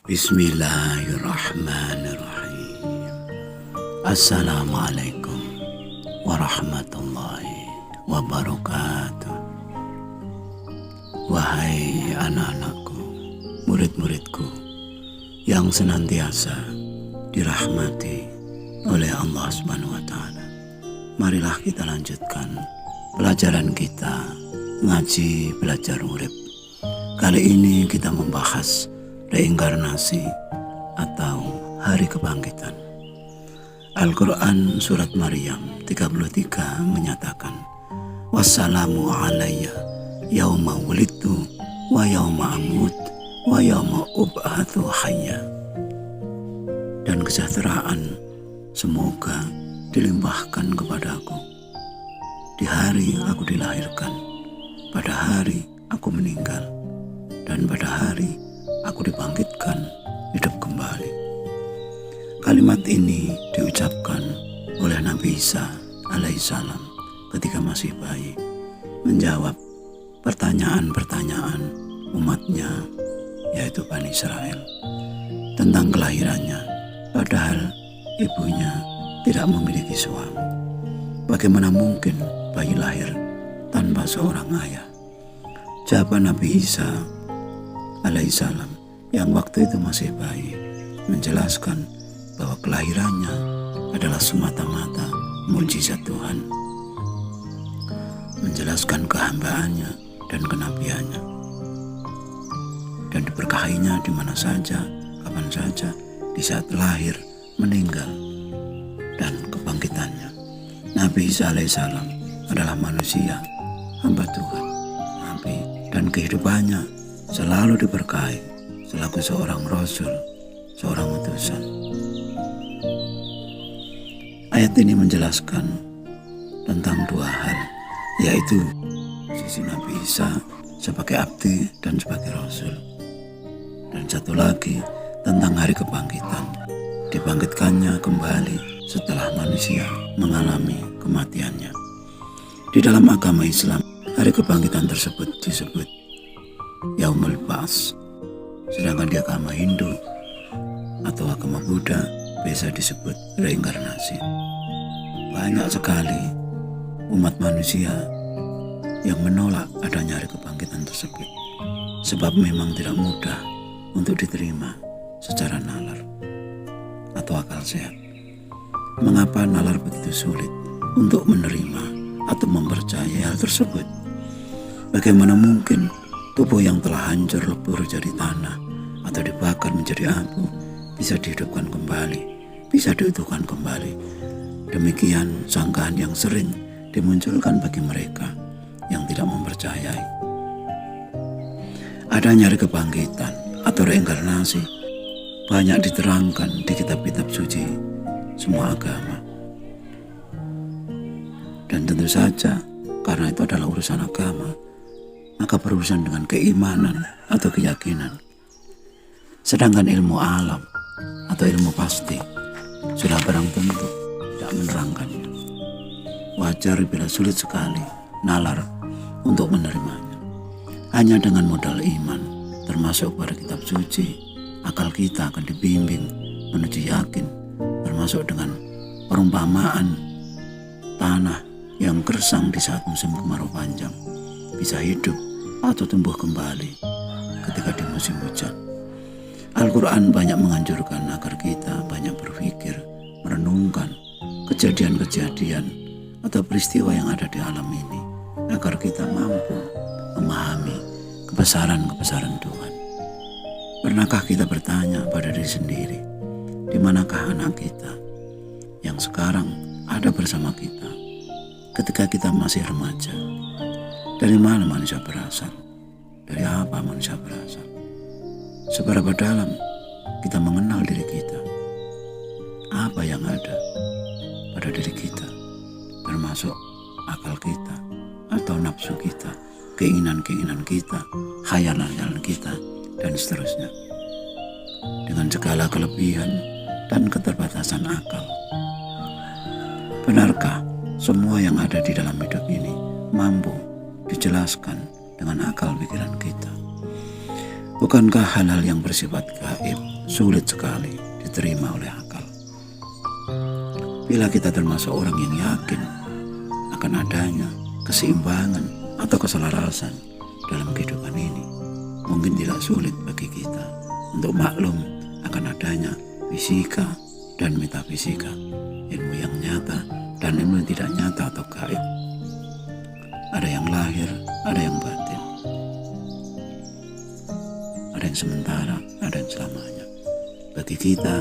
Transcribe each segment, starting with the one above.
Bismillahirrahmanirrahim. Assalamualaikum warahmatullahi wabarakatuh. Wahai anak-anakku, murid-muridku yang senantiasa dirahmati oleh Allah Subhanahu wa Ta'ala, marilah kita lanjutkan pelajaran kita ngaji belajar urip. Kali ini kita membahas reinkarnasi atau hari kebangkitan. Al-Quran surat Maryam 33 menyatakan, wassalamu alayya yauma wulidtu wa yauma amut wa yauma ub'atsu hayya. Dan kesejahteraan semoga dilimpahkan kepadaku di hari aku dilahirkan, pada hari aku meninggal, dan pada hari aku dibangkitkan hidup kembali. Kalimat ini diucapkan oleh Nabi Isa alaihissalam ketika masih bayi, menjawab pertanyaan-pertanyaan umatnya, yaitu Bani Israel, tentang kelahirannya, padahal ibunya tidak memiliki suami. Bagaimana mungkin bayi lahir tanpa seorang ayah? Jawaban Nabi Isa alaihissalam yang waktu itu masih bayi menjelaskan bahwa kelahirannya adalah semata-mata mukjizat Tuhan, menjelaskan kehambaannya dan kenabiannya, dan diberkahinya di mana saja, kapan saja, di saat lahir, meninggal, dan kebangkitannya. Nabi Isa alaihissalam adalah manusia, hamba Tuhan, nabi, dan kehidupannya selalu diberkahi selaku seorang rasul, seorang utusan. Ayat ini menjelaskan tentang dua hal, yaitu sisi Nabi Isa sebagai abdi dan sebagai rasul, dan satu lagi tentang hari kebangkitan, dibangkitkannya kembali setelah manusia mengalami kematiannya. Di dalam agama Islam, hari kebangkitan tersebut disebut Yaumul Ba'ats, sedangkan di agama Hindu atau agama Buddha biasa disebut reinkarnasi. Banyak sekali umat manusia yang menolak adanya hari kebangkitan tersebut, sebab memang tidak mudah untuk diterima secara nalar atau akal sehat. Mengapa nalar begitu sulit untuk menerima atau mempercayai hal tersebut? Bagaimana mungkin tubuh yang telah hancur lebur jadi tanah atau dibakar menjadi abu bisa dihidupkan kembali, bisa diutuhkan kembali? Demikian sangkaan yang sering dimunculkan bagi mereka yang tidak mempercayai adanya hari kebangkitan atau reinkarnasi. Banyak diterangkan di kitab-kitab suci semua agama, dan tentu saja karena itu adalah urusan agama, maka berurusan dengan keimanan atau keyakinan. Sedangkan ilmu alam atau ilmu pasti sudah barang tentu tidak menerangkannya. Wajar bila sulit sekali nalar untuk menerimanya. Hanya dengan modal iman, termasuk pada kitab suci, akal kita akan dibimbing menuju yakin, termasuk dengan perumpamaan tanah yang gersang di saat musim kemarau panjang bisa hidup atau tumbuh kembali ketika di musim hujan. Al-Quran banyak menganjurkan agar kita banyak berpikir, merenungkan kejadian-kejadian atau peristiwa yang ada di alam ini, agar kita mampu memahami kebesaran-kebesaran Tuhan. Pernahkah kita bertanya pada diri sendiri, di manakah anak kita yang sekarang ada bersama kita ketika kita masih remaja? Dari mana manusia berasal? Dari apa manusia berasal? Seberapa dalam kita mengenal diri kita? Apa yang ada pada diri kita, termasuk akal kita atau nafsu kita, keinginan-keinginan kita, khayalan-khayalan kita, dan seterusnya. Dengan segala kelebihan dan keterbatasan akal, benarkah semua yang ada di dalam hidup ini mampu dijelaskan dengan akal pikiran kita? Bukankah hal-hal yang bersifat gaib sulit sekali diterima oleh akal? Bila kita termasuk orang yang yakin akan adanya keseimbangan atau keselarasan dalam kehidupan ini, mungkin tidak sulit bagi kita untuk maklum akan adanya fisika dan metafisika, ilmu yang nyata dan ilmu yang tidak nyata atau gaib. Ada yang lahir, ada yang batin, ada yang sementara, ada yang selamanya. Bagi kita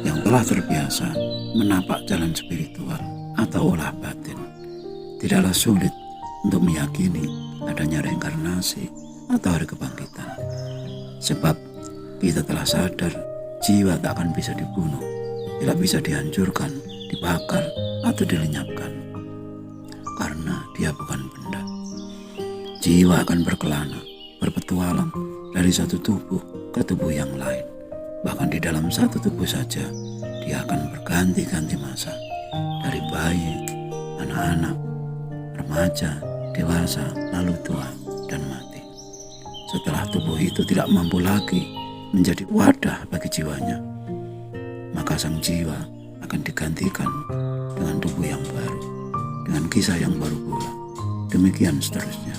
yang telah terbiasa menapak jalan spiritual atau olah batin, tidaklah sulit untuk meyakini adanya reinkarnasi atau hari kebangkitan. Sebab kita telah sadar jiwa tak akan bisa dibunuh, tidak bisa dihancurkan, dibakar, atau dilenyapkan. Karena dia bukan benda. Jiwa akan berkelana, berpetualang dari satu tubuh ke tubuh yang lain. Bahkan di dalam satu tubuh saja, dia akan berganti-ganti masa. Dari bayi, anak-anak, remaja, dewasa, lalu tua, dan mati. Setelah tubuh itu tidak mampu lagi menjadi wadah bagi jiwanya, maka sang jiwa akan digantikan dengan tubuh yang baru, dengan kisah yang baru pula. Demikian seterusnya.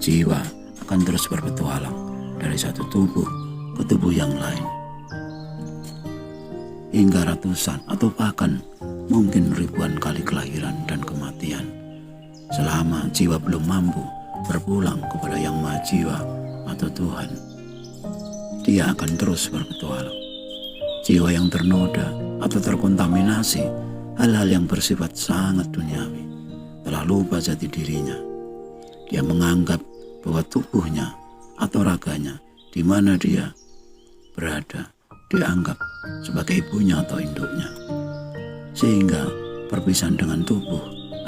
Jiwa akan terus berpetualang dari satu tubuh ke tubuh yang lain, hingga ratusan atau bahkan mungkin ribuan kali kelahiran dan kematian. Selama jiwa belum mampu berpulang kepada Yang Maha Jiwa atau Tuhan, dia akan terus berpetualang. Jiwa yang ternoda atau terkontaminasi hal-hal yang bersifat sangat duniawi telah lupa jati dirinya. Dia menganggap bahwa tubuhnya atau raganya di mana dia berada dianggap sebagai ibunya atau induknya, sehingga perpisahan dengan tubuh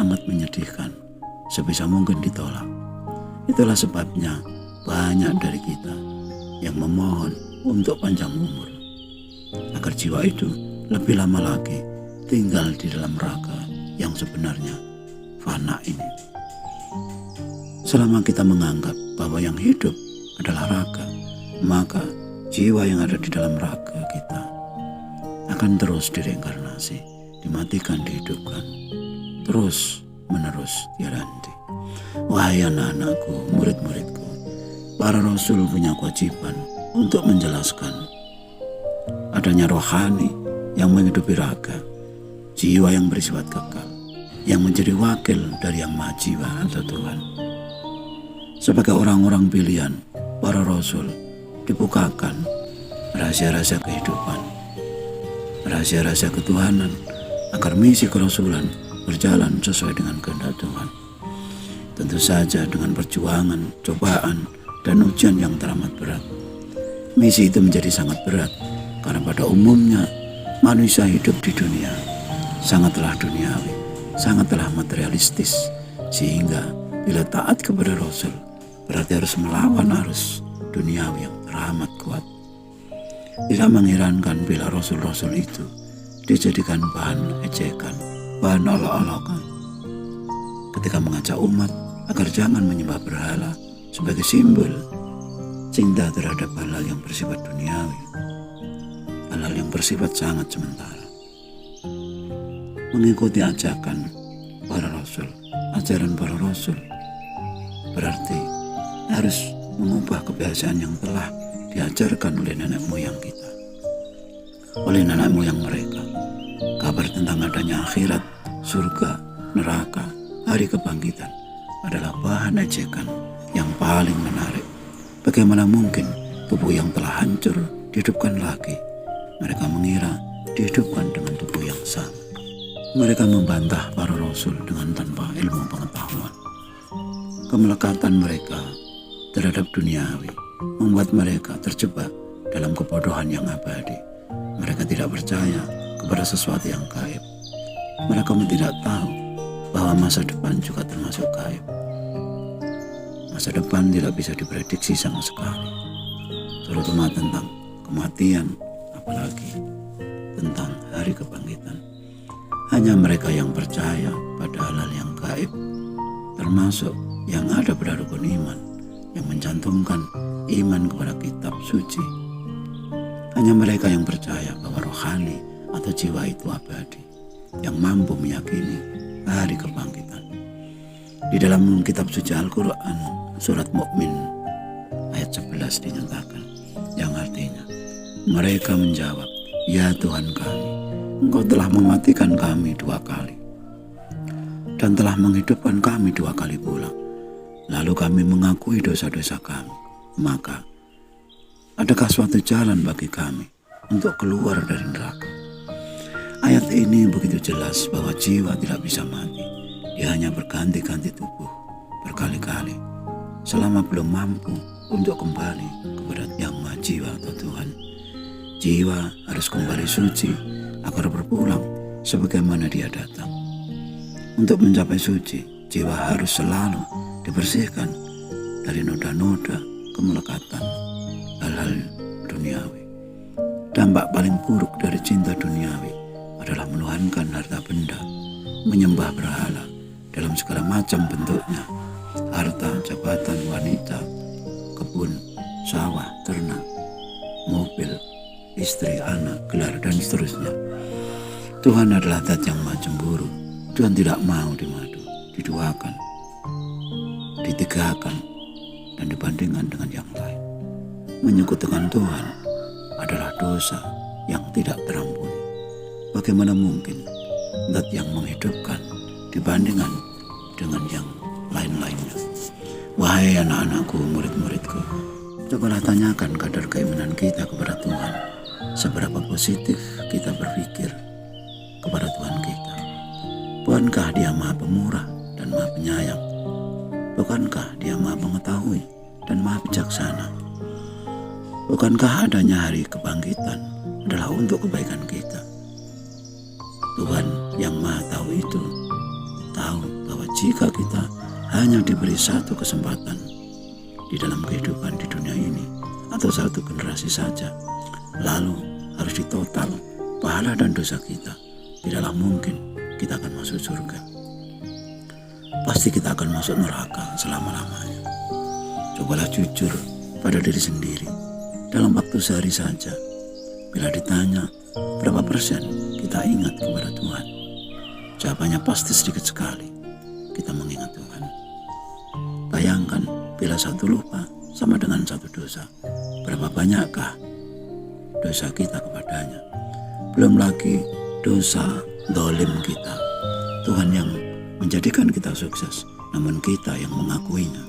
amat menyedihkan, sebisa mungkin ditolak. Itulah sebabnya banyak dari kita yang memohon untuk panjang umur, agar jiwa itu lebih lama lagi tinggal di dalam raga yang sebenarnya fana ini. Selama kita menganggap bahwa yang hidup adalah raga, maka jiwa yang ada di dalam raga kita akan terus direinkarnasi, dimatikan, dihidupkan, terus menerus tiada henti. Wahai anak-anakku, murid-muridku, para rasul punya kewajiban untuk menjelaskan adanya rohani yang menghidupi raga, jiwa yang bersifat kekal, yang menjadi wakil dari Yang Maha Jiwa atau Tuhan. Sebagai orang-orang pilihan, para rasul dibukakan rahasia-rahasia kehidupan, rahasia-rahasia ketuhanan, agar misi kerasulan berjalan sesuai dengan kehendak Tuhan. Tentu saja dengan perjuangan, cobaan, dan ujian yang teramat berat. Misi itu menjadi sangat berat karena pada umumnya manusia hidup di dunia sangatlah duniawi, sangatlah materialistis, sehingga bila taat kepada Rasul berarti harus melawan arus duniawi yang teramat kuat. Tidak mengherankan bila Rasul-Rasul itu dijadikan bahan ejekan, bahan olok-olokan ketika mengajak umat agar jangan menyembah berhala sebagai simbol cinta terhadap hal-hal yang bersifat duniawi, hal-hal yang bersifat sangat sementara. Mengikuti ajakan para rasul, ajaran para rasul, berarti harus mengubah kebiasaan yang telah diajarkan oleh nenek moyang kita, oleh nenek moyang mereka. Kabar tentang adanya akhirat, surga, neraka, hari kebangkitan adalah bahan ejekan yang paling menarik. Bagaimana mungkin tubuh yang telah hancur dihidupkan lagi? Mereka mengira dihidupkan dengan tubuh yang sama. Mereka membantah para rasul dengan tanpa ilmu pengetahuan. Kemelekatan mereka terhadap duniawi membuat mereka terjebak dalam kebodohan yang abadi. Mereka tidak percaya kepada sesuatu yang gaib. Mereka tidak tahu bahwa masa depan juga termasuk gaib. Masa depan tidak bisa diprediksi sama sekali, terutama tentang kematian, apalagi tentang hari kebangkitan. Hanya mereka yang percaya pada hal-hal yang gaib, termasuk yang ada pada rukun iman, yang mencantumkan iman kepada kitab suci. Hanya mereka yang percaya bahwa rohani atau jiwa itu abadi, yang mampu meyakini hari kebangkitan. Di dalam kitab suci Al-Quran, surat Mukmin ayat 11 dinyatakan, yang artinya, mereka menjawab, ya Tuhan kami, Engkau telah mematikan kami 2 kali dan telah menghidupkan kami 2 kali pula. Lalu kami mengakui dosa-dosa kami. Maka, adakah suatu jalan bagi kami untuk keluar dari neraka? Ayat ini begitu jelas bahwa jiwa tidak bisa mati. Dia hanya berganti-ganti tubuh berkali-kali selama belum mampu untuk kembali kepada Yang Maha Jiwa atau Tuhan. Jiwa harus kembali suci agar berpulang sebagaimana dia datang. Untuk mencapai suci, jiwa harus selalu dibersihkan dari noda-noda kemelekatan hal-hal duniawi. Dampak paling buruk dari cinta duniawi adalah menuhankan harta benda, menyembah berhala dalam segala macam bentuknya, harta, jabatan, wanita, kebun, sawah, ternak, mobil, istri, anak, gelar, dan seterusnya. Tuhan adalah zat yang maha cemburu. Tuhan tidak mau dimadu, diduakan, ditegakkan, dan dibandingkan dengan yang lain. Menyekutukan Tuhan adalah dosa yang tidak terampuni. Bagaimana mungkin zat yang menghidupkan dibandingkan dengan yang lain-lainnya? Wahai anak-anakku, murid-muridku, cobalah tanyakan kadar keimanan kita kepada Tuhan. Seberapa positif kita berpikir kepada Tuhan kita? Bukankah Dia Maha Pemurah dan Maha Penyayang? Bukankah Dia Maha Mengetahui dan Maha Bijaksana? Bukankah adanya hari kebangkitan adalah untuk kebaikan kita? Tuhan yang Maha Tahu itu tahu bahwa jika kita hanya diberi satu kesempatan di dalam kehidupan di dunia ini atau satu generasi saja, lalu harus ditotal pahala dan dosa kita, tidaklah mungkin kita akan masuk surga. Pasti kita akan masuk neraka selama-lamanya. Cobalah jujur pada diri sendiri dalam waktu sehari saja. Bila ditanya berapa persen kita ingat kepada Tuhan, jawabannya pasti sedikit sekali kita mengingat Tuhan. Bayangkan bila satu lupa sama dengan satu dosa, berapa banyakkah dosa kita kepadanya? Belum lagi dosa zalim kita. Tuhan yang menjadikan kita sukses, namun kita yang mengakuinya.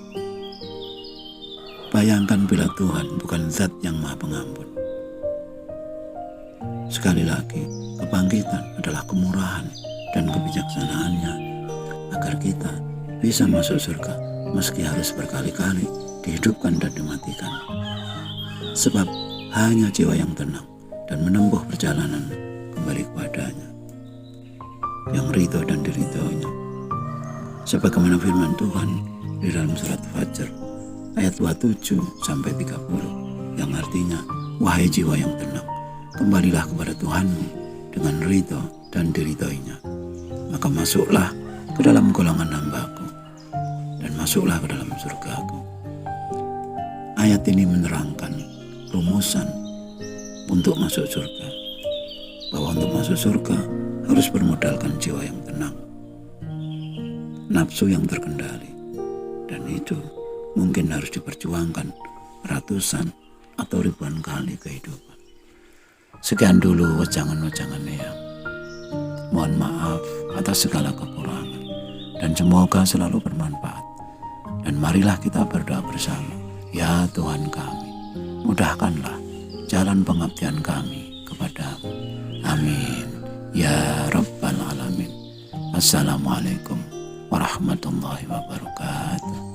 Bayangkan bila Tuhan bukan zat yang maha pengampun. Sekali lagi, kebangkitan adalah kemurahan dan kebijaksanaannya agar kita bisa masuk surga meski harus berkali-kali dihidupkan dan dimatikan. Sebab hanya jiwa yang tenang dan menempuh perjalanan kembali kepadanya, yang ridho dan diridhoinya. Sebagaimana firman Tuhan di dalam surat Fajar ayat 27 sampai 30, yang artinya, wahai jiwa yang tenang, kembalilah kepada Tuhanmu dengan ridho dan diridhoinya. Maka masuklah ke dalam golongan hamba-Ku dan masuklah ke dalam surga-Ku. Ayat ini menerangkan rumusan untuk masuk surga, bahwa untuk masuk surga harus bermodalkan jiwa yang tenang, nafsu yang terkendali, dan itu mungkin harus diperjuangkan ratusan atau ribuan kali kehidupan. Sekian dulu wejangan-wejangannya ya. Mohon maaf atas segala kekurangan, dan semoga selalu bermanfaat. Dan marilah kita berdoa bersama. Ya Tuhan kami, mudahkanlah jalan pengabdian kami kepadamu. Amin. Ya Rabbal Alamin. Assalamualaikum warahmatullahi wabarakatuh.